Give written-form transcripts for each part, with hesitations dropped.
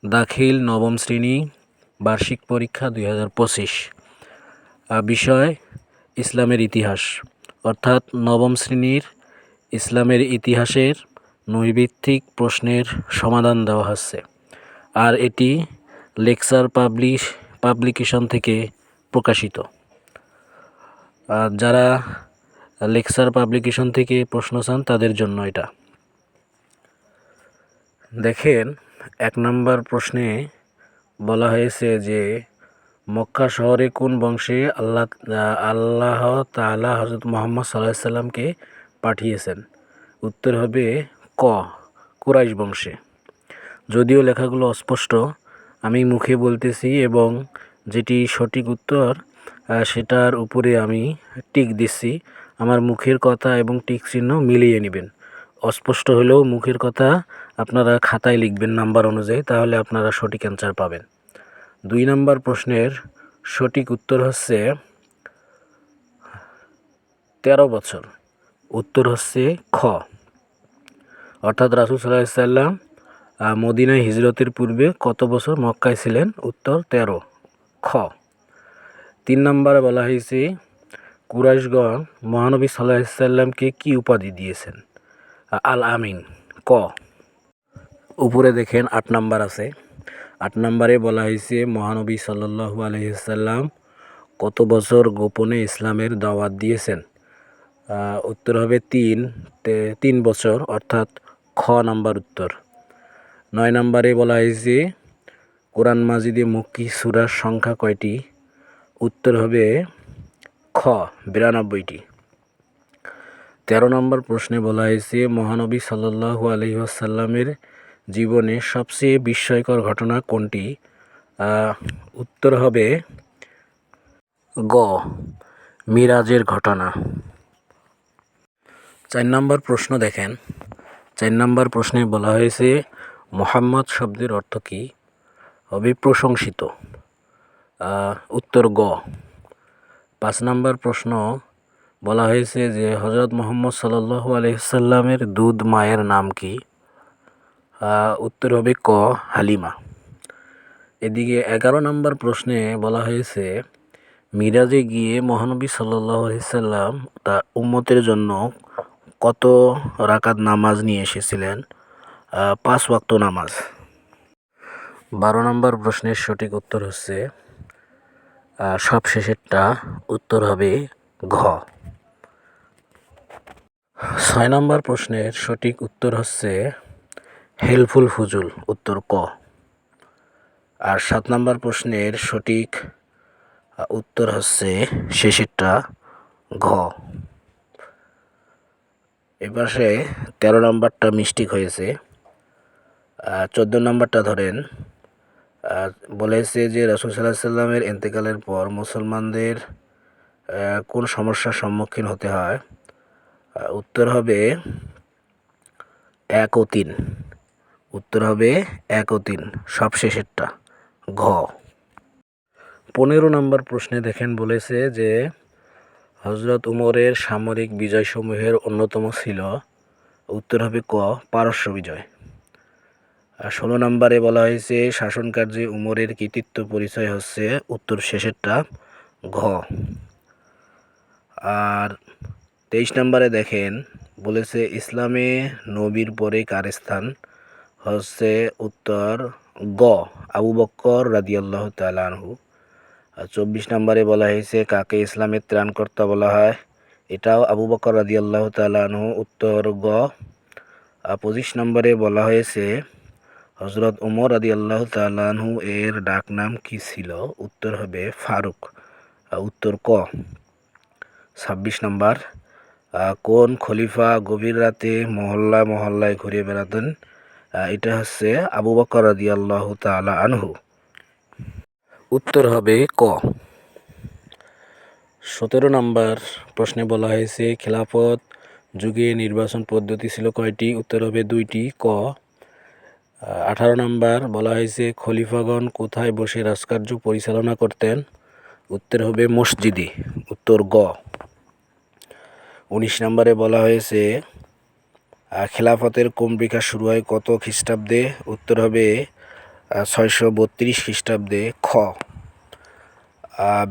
দাখিল নবম শ্রেণী বার্ষিক পরীক্ষা 2025। বিষয় ইসলামের ইতিহাস, অর্থাৎ নবম শ্রেণীর ইসলামের ইতিহাসের নৈর্ভিত্তিক প্রশ্নের সমাধান দেওয়া হচ্ছে। আর এটি লেকচার পাবলিকেশন থেকে প্রকাশিত। যারা লেকচার পাবলিকেশন থেকে প্রশ্ন চান তাদের জন্য এটা। দেখেন, 1 নম্বর প্রশ্নে বলা হয়েছে যে মক্কা শহরে কোন বংশে আল্লাহ তাআলা হযরত মুহাম্মদ সাল্লাল্লাহু আলাইহি সাল্লামকে পাঠিয়েছেন? উত্তর হবে ক, কুরাইশ বংশে। যদিও লেখাগুলো অস্পষ্ট, আমি মুখে বলতেছি এবং যেটি সঠিক উত্তর সেটার উপরে আমি টিক দিচ্ছি। আমার মুখের কথা এবং টিক চিহ্ন মিলিয়ে নেবেন। অস্পষ্ট হলেও মুখের কথা আপনারা খাতায় লিখবেন নাম্বার অনুযায়ী, তাহলে আপনারা সঠিক অ্যান্সার পাবেন। 2 নম্বর প্রশ্নের সঠিক উত্তর হচ্ছে 13 বছর। উত্তর হচ্ছে খ, অর্থাৎ রাসূল সাল্লাল্লাহু আলাইহি সাল্লাম মদিনায় হিজরতের পূর্বে কত বছর মক্কায় ছিলেন? উত্তর 13, খ। 3 নম্বরে বলা হয়েছে কুরাইশগণ মহানবী সাল্লাল্লাহু আলাইহি সাল্লামকে কি উপাধি দিয়েছেন? আল আমিন, ক। উপরে দেখেন 8 নাম্বার আছে। 8 নম্বরে বলা হয়েছে মহানবী সাল্লাল্লাহু আলাইহি সাল্লাম কত বছর গোপনে ইসলামের দাওয়াত দিয়েছেন? উত্তর হবে 3 বছর, অর্থাৎ খ নাম্বার উত্তর। 9 নম্বরে বলা হয়েছে কোরআন মাজিদে মক্কি সূরার সংখ্যা কয়টি? উত্তর হবে খ, 92টি। 13 নম্বর প্রশ্নে বলা হয়েছে মহানবী সাল্লাল্লাহু আলাইহি ওয়াসাল্লামের জীবনে সবচেয়ে বিস্ময়কর ঘটনা কোনটি? উত্তর হবে গ, মিরাজের ঘটনা। 4 নম্বর প্রশ্ন দেখেন। 4 নম্বর প্রশ্নে বলা হয়েছে মুহাম্মদ শব্দের অর্থ কী? হবে প্রশংসিত। উত্তর গ। 5 নম্বর প্রশ্ন বলা হয়েছে যে হযরত মুহাম্মদ সাল্লাল্লাহু আলাইহি সাল্লামের দুধ মায়ের নাম কি? উত্তর হবে ক, হালিমা। এদিকে 11 নম্বর প্রশ্নে বলা হয়েছে মিরাজে গিয়ে মহানবী সাল্লাল্লাহু আলাইহি সাল্লাম তার উম্মতের জন্য কত রাকাত নামাজ নিয়ে এসেছিলেন? 5 ওয়াক্ত নামাজ। 12 নম্বর প্রশ্নের সঠিক উত্তর হচ্ছে সব শেষেরটা, উত্তর হবে ঘ। 6 নম্বর প্রশ্নের সঠিক উত্তর হচ্ছে হেলফুল ফুজুল, উত্তর ক। আর 7 নম্বর প্রশ্নের সঠিক উত্তর হচ্ছে শেষেরটা, ঘ। এপাশে 13 নম্বরটা মিস্টেক হয়েছে। 14 নম্বরটা ধরেন। বলেছে যে রাসূল সাল্লাল্লাহু আলাইহি সাল্লামের ইন্তেকালের পর মুসলমানদের কোন সমস্যার সম্মুখীন হতে হয়? উত্তর হবে 1 ও 3। উত্তর হবে 1 ও 3, সব শেষেরটা, ঘ। 15 নম্বর প্রশ্নে দেখেন বলেছে যে হযরত উমরের সামরিক বিজয়সমূহের অন্যতম ছিল। উত্তর হবে ক, পারস্য বিজয়। 16 নম্বরে বলা হয়েছে শাসনকার্যে উমরের কৃতিত্ব পরিচয় হচ্ছে। উত্তর শেষেরটা, ঘ। আর 23 নম্বরে দেখেন বলেছে ইসলামে নবীর পরে কার স্থান? হচ্ছে উত্তর গ, আবু বকর রাদিয়াল্লাহু তাআলা আনহু। 24 নম্বরে বলা হয়েছে কাকে ইসলামের ত্রাণকর্তা বলা হয়? এটাও আবু বকর রাদিয়াল্লাহু তাআলা আনহু, উত্তর গ। 25 নম্বরে বলা হয়েছে হযরত ওমর রাদিয়াল্লাহু তাআলা আনহু এর ডাক নাম কি ছিল? উত্তর হবে ফারুক, উত্তর ক। 26 নম্বর কোন খলিফা গভীর রাতে মহল্লায় মহল্লায় ঘুরে বেড়াতেন? এটা হচ্ছে আবু বকর রাদিয়াল্লাহু তাআলা আনহু। উত্তর হবে ক। 17 নম্বর প্রশ্নে বলা হয়েছে খেলাফত যুগে নির্বাচন পদ্ধতি ছিল কয়টি? উত্তর হবে 2টি, ক। 18 নম্বর বলা হয়েছে খলিফাগণ কোথায় বসে রাজকার্য পরিচালনা করতেন? উত্তর হবে মসজিদে, উত্তর গ। 19 নম্বরে বলা হয়েছে খেলাফতের ক্রম বিকাশ শুরু হয় কত খ্রিস্টাব্দে? উত্তর হবে 632 খ্রিস্টাব্দে। খ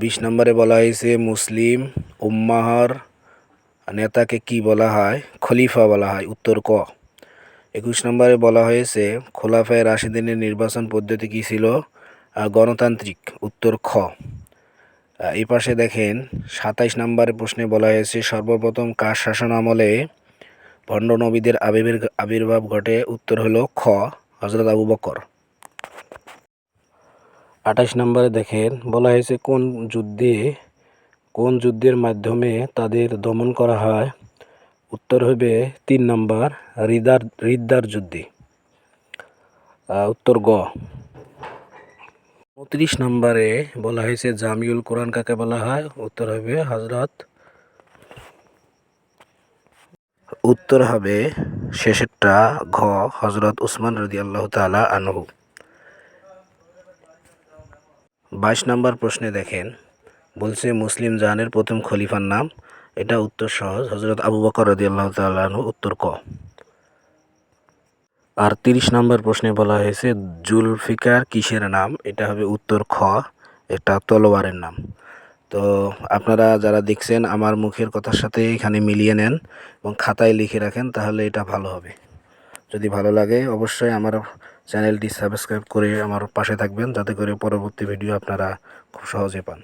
20 নম্বরে বলা হয়েছে মুসলিম উম্মাহর নেতাকে কি বলা হয়? খলিফা বলা হয়, উত্তর ক। 21 নম্বরে বলা হয়েছে খোলাফায়ে রাশিদিনের নির্বাচন পদ্ধতি কী ছিল? গণতান্ত্রিক, উত্তর খ। এই পাশে দেখেন 27 নম্বরের প্রশ্নে বলা হয়েছে সর্বপ্রথম কার শাসন আমলে ভণ্ড নবীদের আবির্ভাব ঘটে? উত্তর হলো খ, হযরত আবু বকর। 28 নম্বরে দেখেন বলা হয়েছে কোন যুদ্ধের মাধ্যমে তাদের দমন করা হয়? উত্তর হবে 3 নম্বর, রিদ্দার যুদ্ধে, উত্তর গ। 29 নম্বরে বলা হয়েছে জামিউল কোরআন কাকে বলা হয়? উত্তর হবে শেষেরটা ঘ, হযরত উসমান রাদিয়াল্লাহু তাআলা আনহু। 22 নম্বর প্রশ্নে দেখেন বলছে মুসলিম জাহানের প্রথম খলিফার নাম। এটা উত্তর সহজ, হযরত আবু বকর রাদিয়াল্লাহু তাআলা আনহু, উত্তর ক। আর 30 নম্বর প্রশ্নে বলা হয়েছে জুলফিকার কিসের নাম? এটা হবে উত্তর খ, এটা তলোয়ারের নাম। তো আপনারা যারা দেখছেন আমার মুখের কথার সাথে এখানে মিলিয়ে নেন এবং খাতায় লিখে রাখেন, তাহলে এটা ভালো হবে। যদি ভালো লাগে অবশ্যই আমার চ্যানেলটি সাবস্ক্রাইব করে আমার পাশে থাকবেন, যাতে করে পরবর্তী ভিডিও আপনারা খুব সহজে পান।